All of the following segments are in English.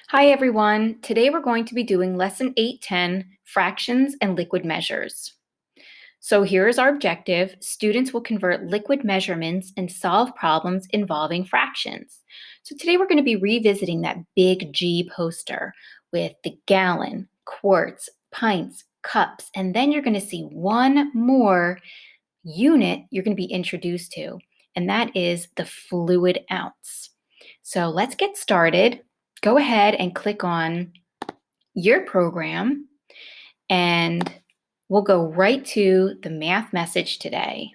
Hi everyone. Today we're going to be doing lesson 810, fractions and liquid measures. So here is our objective. Students will convert liquid measurements and solve problems involving fractions. So today we're going to be revisiting that big G poster with the gallon, quarts, pints, cups, and then you're going to see one more unit you're going to be introduced to, and that is the fluid ounce. So let's get started. Go ahead and click on your program, and we'll go right to the math message today.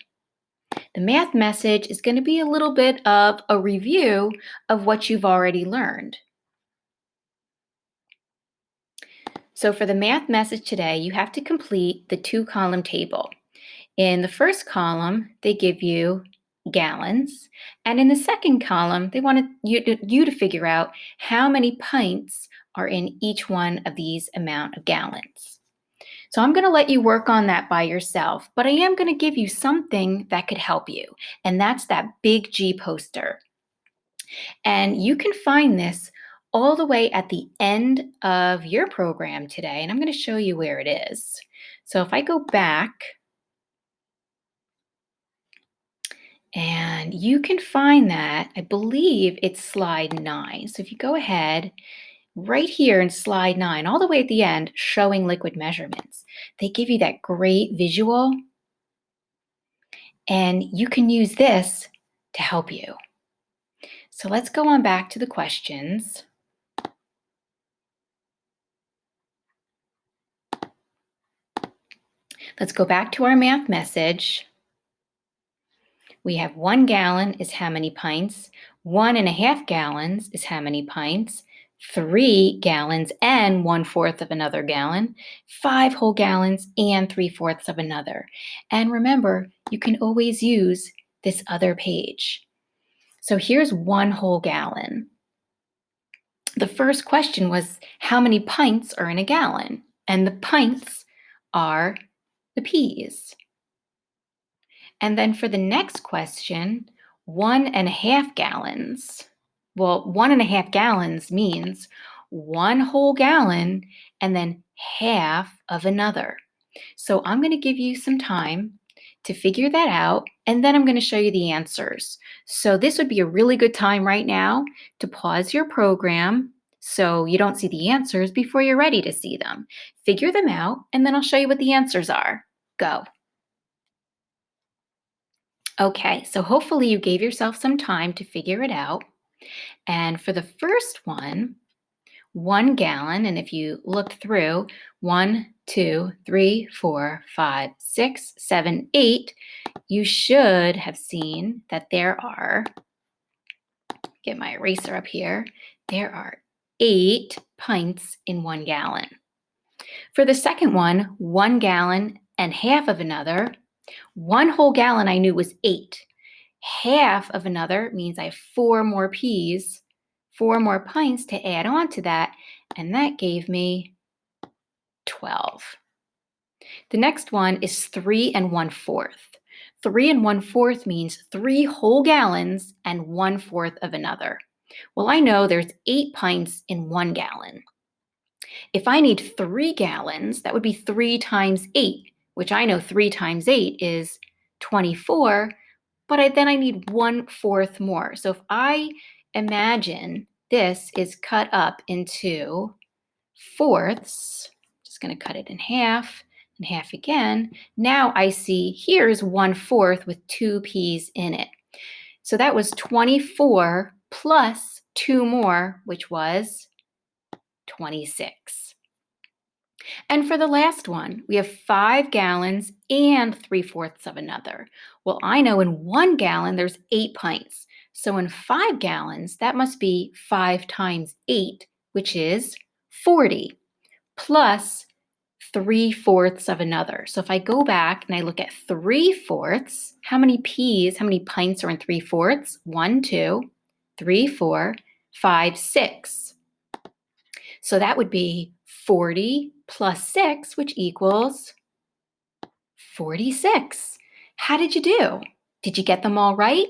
The math message is going to be a little bit of a review of what you've already learned. So for the math message today, you have to complete the two-column table. In the first column, they give you gallons, and in the second column, they want you to figure out how many pints are in each one of these amount of gallons. So I'm going to let you work on that by yourself, but I am going to give you something that could help you, and that's that big G poster. And you can find this all the way at the end of your program today, and I'm going to show you where it is. So if I go back, and you can find that, I believe it's slide 9. So if you go ahead, right here in slide 9, all the way at the end, showing liquid measurements, they give you that great visual, and you can use this to help you. So let's go on back to the questions. Let's go back to our math message. We have 1 gallon is how many pints? 1.5 gallons is how many pints? 3 gallons and 1/4 of another gallon, 5 whole gallons and 3/4 of another. And remember, you can always use this other page. So here's 1 whole gallon. The first question was, how many pints are in a gallon? And the pints are the P's. And then for the next question, 1.5 gallons. Well, 1.5 gallons means 1 whole gallon and then half of another. So I'm going to give you some time to figure that out, and then I'm going to show you the answers. So this would be a really good time right now to pause your program so you don't see the answers before you're ready to see them. Figure them out, and then I'll show you what the answers are. Go. Okay, so hopefully you gave yourself some time to figure it out. And for the first one, 1 gallon, and if you look through, 1, 2, 3, 4, 5, 6, 7, 8, you should have seen that there are, get my eraser up here, there are 8 pints in 1 gallon. For the second one, 1 gallon and half of another, 1 whole gallon I knew was 8. Half of another means I have 4 more P's, 4 more pints to add on to that, and that gave me 12. The next one is 3 1/4. 3 1/4 means 3 whole gallons and 1/4 of another. Well, I know there's 8 pints in 1 gallon. If I need 3 gallons, that would be 3 times 8, which I know 3 times 8 is 24, but then I need 1/4 more. So if I imagine this is cut up into fourths, just going to cut it in half and half again. Now I see here's 1/4 with 2 P's in it. So that was 24 plus 2 more, which was 26. And for the last one, we have 5 gallons and 3/4 of another. Well, I know in 1 gallon there's 8 pints. So in 5 gallons, that must be 5 times 8, which is 40, plus 3/4 of another. So if I go back and I look at 3/4, how many P's, how many pints are in 3/4? 1, 2, 3, 4, 5, 6. So that would be 40 plus 6, which equals 46. How did you do? Did you get them all right?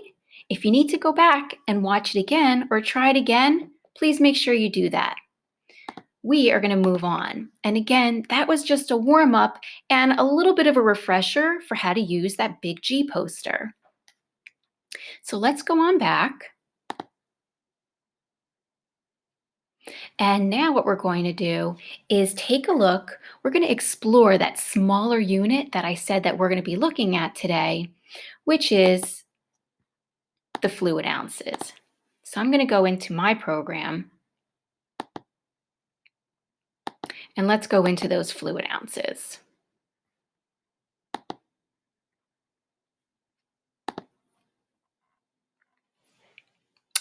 If you need to go back and watch it again or try it again, please make sure you do that. we are going to move on. And again, that was just a warm up and a little bit of a refresher for how to use that Big G poster. So let's go on back. And now what we're going to do is take a look. We're going to explore that smaller unit that I said that we're going to be looking at today, which is the fluid ounces. So I'm going to go into my program and let's go into those fluid ounces.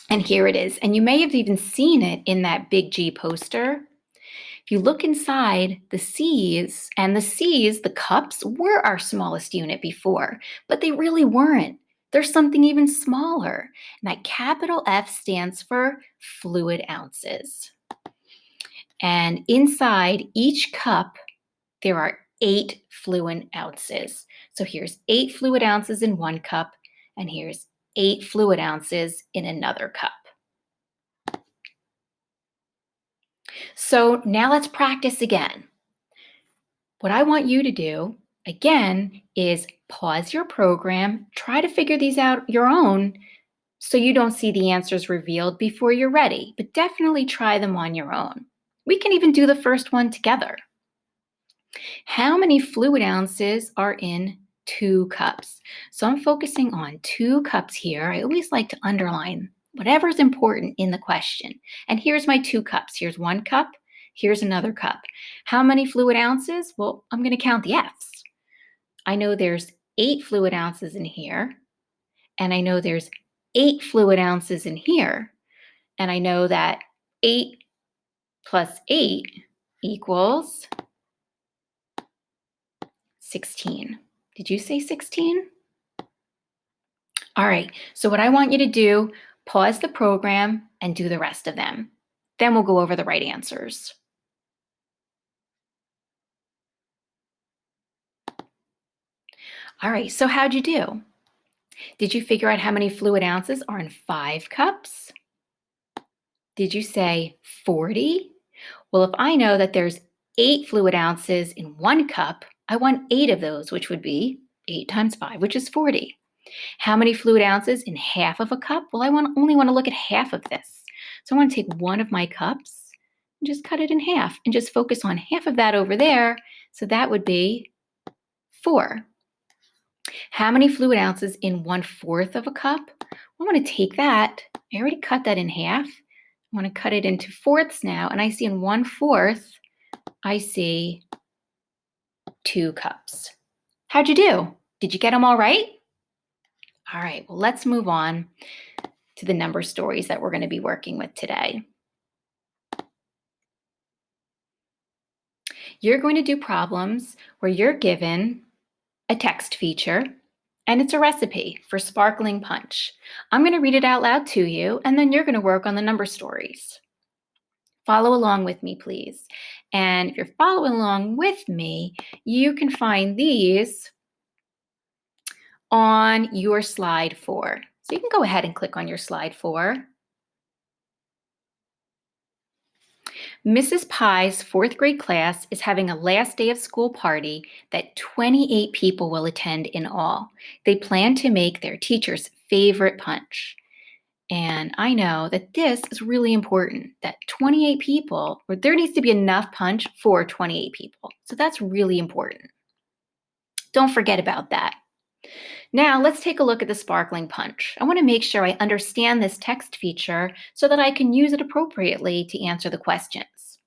And here it is. And you may have even seen it in that Big G poster. If you look inside the C's, and the C's, the cups, were our smallest unit before, but they really weren't. There's something even smaller. And that capital F stands for fluid ounces. And inside each cup, there are 8 fluid ounces. So here's 8 fluid ounces in one cup, and here's 8 fluid ounces in another cup. So now let's practice again. What I want you to do, again, is pause your program, try to figure these out your own so you don't see the answers revealed before you're ready, but definitely try them on your own. We can even do the first one together. How many fluid ounces are in 2 cups? So I'm focusing on 2 cups here. I always like to underline whatever's important in the question. And here's my 2 cups. Here's 1 cup. Here's another cup. How many fluid ounces? Well, I'm going to count the F's. I know there's 8 fluid ounces in here. And I know there's 8 fluid ounces in here. And I know that 8 plus 8 equals 16. Did you say 16? All right, so what I want you to do, pause the program and do the rest of them. Then we'll go over the right answers. All right, so how'd you do? Did you figure out how many fluid ounces are in 5 cups? Did you say 40? Well, if I know that there's 8 fluid ounces in 1 cup, I want 8 of those, which would be 8 times 5, which is 40. How many fluid ounces in half of a cup? Well, I only want to look at half of this. So I want to take one of my cups and just cut it in half and just focus on half of that over there. So that would be 4. How many fluid ounces in 1/4 of a cup? I want to take that. I already cut that in half. I want to cut it into fourths now. And I see in 1/4, I see 2 cups. How'd you do? Did you get them all right? All right, well, let's move on to the number stories that we're going to be working with today. You're going to do problems where you're given a text feature and it's a recipe for sparkling punch. I'm going to read it out loud to you, and then you're going to work on the number stories. Follow along with me, please. And if you're following along with me, you can find these on your slide 4. So you can go ahead and click on your slide 4. Mrs. Pye's 4th grade class is having a last day of school party that 28 people will attend in all. They plan to make their teacher's favorite punch. And I know that this is really important, that 28 people, or there needs to be enough punch for 28 people. So that's really important. Don't forget about that. Now let's take a look at the sparkling punch. I want to make sure I understand this text feature so that I can use it appropriately to answer the questions.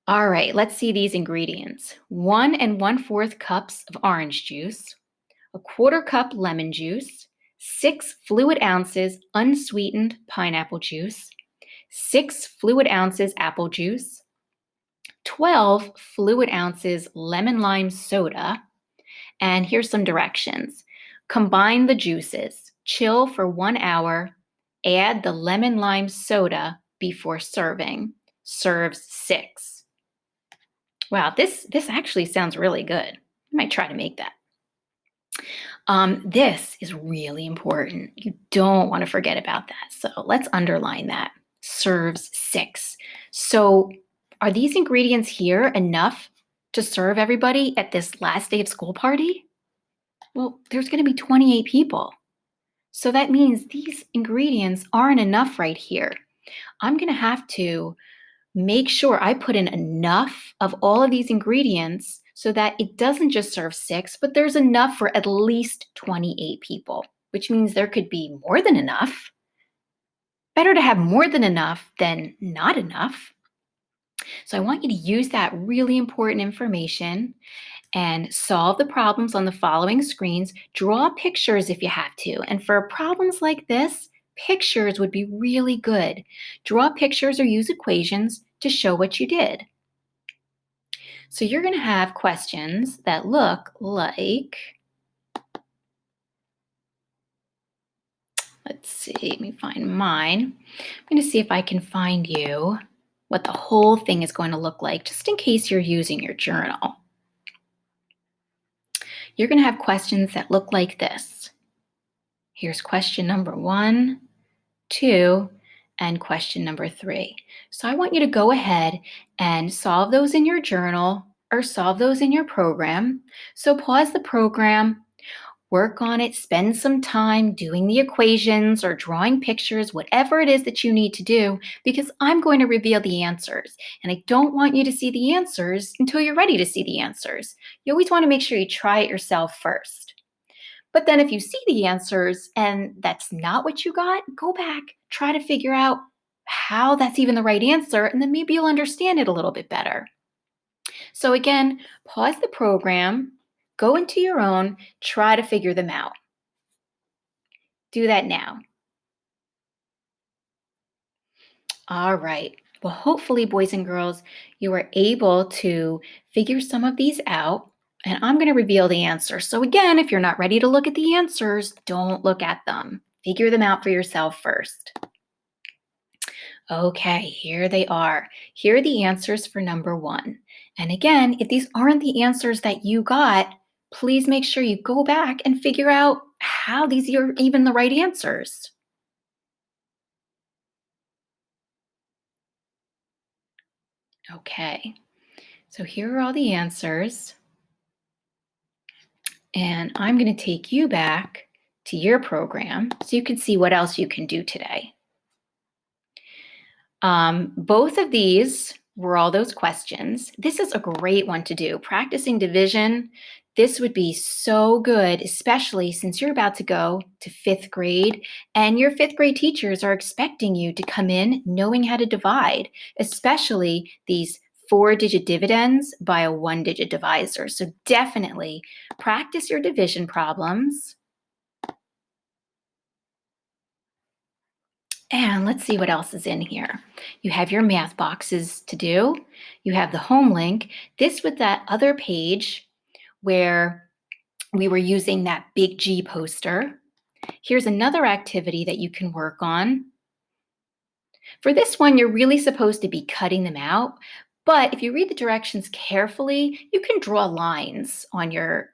All right, let's see these ingredients. 1 1/4 cups of orange juice, a 1/4 cup lemon juice, 6 fluid ounces unsweetened pineapple juice, 6 fluid ounces apple juice, 12 fluid ounces lemon lime soda. And here's some directions. Combine the juices, chill for 1 hour, add the lemon lime soda before serving. Serves 6. Wow, this actually sounds really good. I might try to make that. This is really important. You don't want to forget about that. So let's underline that. serves 6. So are these ingredients here enough to serve everybody at this last day of school party? Well, there's going to be 28 people. So that means these ingredients aren't enough right here. I'm going to have to make sure I put in enough of all of these ingredients so that it doesn't just serve 6, but there's enough for at least 28 people, which means there could be more than enough. Better to have more than enough than not enough. So I want you to use that really important information and solve the problems on the following screens. Draw pictures if you have to. And for problems like this, pictures would be really good. Draw pictures or use equations to show what you did. So you're going to have questions that look like, let's see, let me find mine. I'm going to see if I can find you what the whole thing is going to look like, just in case you're using your journal. You're going to have questions that look like this. Here's question number 1, 2, and question number 3. So I want you to go ahead and solve those in your journal or solve those in your program. So pause the program, work on it, spend some time doing the equations or drawing pictures, whatever it is that you need to do, because I'm going to reveal the answers. And I don't want you to see the answers until you're ready to see the answers. You always want to make sure you try it yourself first. But then if you see the answers and that's not what you got, go back, try to figure out how that's even the right answer, and then maybe you'll understand it a little bit better. So again, pause the program, go into your own, try to figure them out. Do that now. All right. Well, hopefully, boys and girls, you were able to figure some of these out, and I'm going to reveal the answers. So again, if you're not ready to look at the answers, don't look at them. Figure them out for yourself first. Okay, here they are. Here are the answers for number 1. And again, if these aren't the answers that you got, please make sure you go back and figure out how these are even the right answers. Okay, so here are all the answers. And I'm going to take you back to your program so you can see what else you can do today. Both of these were all those questions. This is a great one to do. Practicing division, this would be so good, especially since you're about to go to 5th grade and your 5th grade teachers are expecting you to come in knowing how to divide, especially these 4-digit dividends by a 1-digit divisor. So definitely practice your division problems. And let's see what else is in here. You have your math boxes to do. You have the home link. This with that other page where we were using that big G poster. Here's another activity that you can work on. For this one, you're really supposed to be cutting them out. But if you read the directions carefully, you can draw lines on your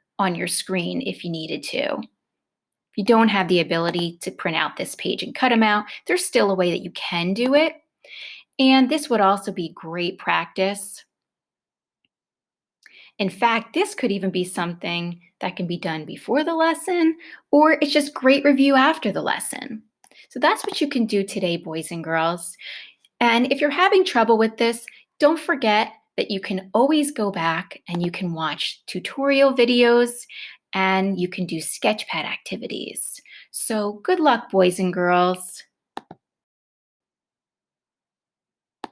screen if you needed to. If you don't have the ability to print out this page and cut them out, there's still a way that you can do it. And this would also be great practice. In fact, this could even be something that can be done before the lesson, or it's just great review after the lesson. So that's what you can do today, boys and girls. And if you're having trouble with this, don't forget that you can always go back and you can watch tutorial videos and you can do sketchpad activities. So good luck, boys and girls.